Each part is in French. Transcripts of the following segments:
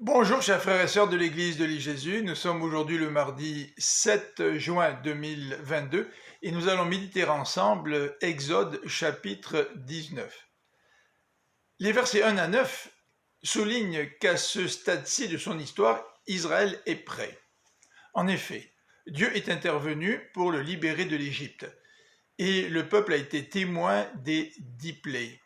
Bonjour chers frères et sœurs de l'église de l'I-Jésus, nous sommes aujourd'hui le mardi 7 juin 2022 et nous allons méditer ensemble Exode chapitre 19. Les versets 1 à 9 soulignent qu'à ce stade-ci de son histoire, Israël est prêt. En effet, Dieu est intervenu pour le libérer de l'Égypte et le peuple a été témoin des 10 plaies.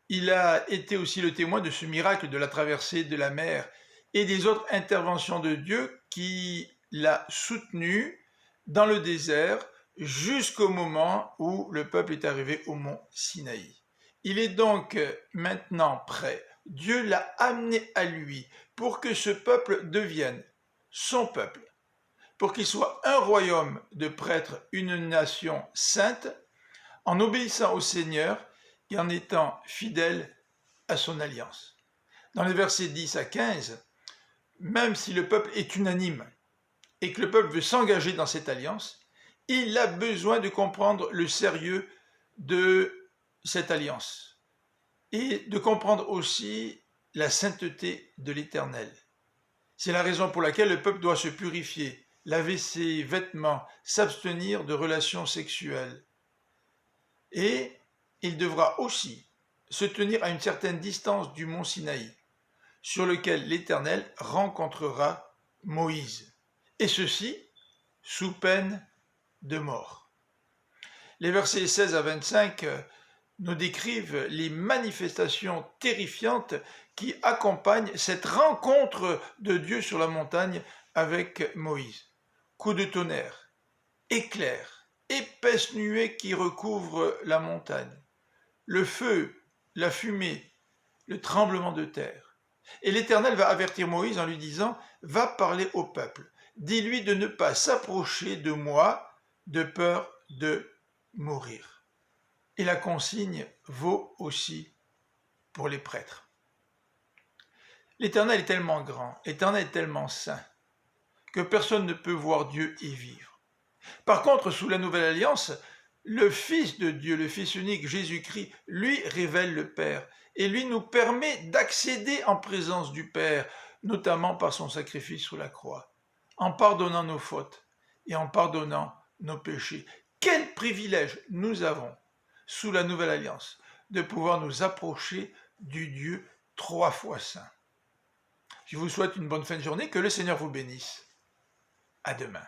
Il a été aussi le témoin de ce miracle de la traversée de la mer et des autres interventions de Dieu qui l'a soutenu dans le désert jusqu'au moment où le peuple est arrivé au mont Sinaï. Il est donc maintenant prêt. Dieu l'a amené à lui pour que ce peuple devienne son peuple, pour qu'il soit un royaume de prêtres, une nation sainte, en obéissant au Seigneur et en étant fidèle à son alliance. Dans les versets 10 à 15, même si le peuple est unanime et que le peuple veut s'engager dans cette alliance, il a besoin de comprendre le sérieux de cette alliance et de comprendre aussi la sainteté de l'Éternel. C'est la raison pour laquelle le peuple doit se purifier, laver ses vêtements, s'abstenir de relations sexuelles. Et il devra aussi se tenir à une certaine distance du mont Sinaï, sur lequel l'Éternel rencontrera Moïse, et ceci sous peine de mort. Les versets 16 à 25 nous décrivent les manifestations terrifiantes qui accompagnent cette rencontre de Dieu sur la montagne avec Moïse. Coups de tonnerre, éclairs, épaisse nuée qui recouvre la montagne, le feu, la fumée, le tremblement de terre. Et l'Éternel va avertir Moïse en lui disant « Va parler au peuple, dis-lui de ne pas s'approcher de moi de peur de mourir. » Et la consigne vaut aussi pour les prêtres. L'Éternel est tellement grand, l'Éternel est tellement saint, que personne ne peut voir Dieu et vivre. Par contre, sous la Nouvelle Alliance, le Fils de Dieu, le Fils unique, Jésus-Christ, lui révèle le Père et lui nous permet d'accéder en présence du Père, notamment par son sacrifice sur la croix, en pardonnant nos fautes et en pardonnant nos péchés. Quel privilège nous avons sous la Nouvelle Alliance de pouvoir nous approcher du Dieu 3 fois saint. Je vous souhaite une bonne fin de journée, que le Seigneur vous bénisse. À demain.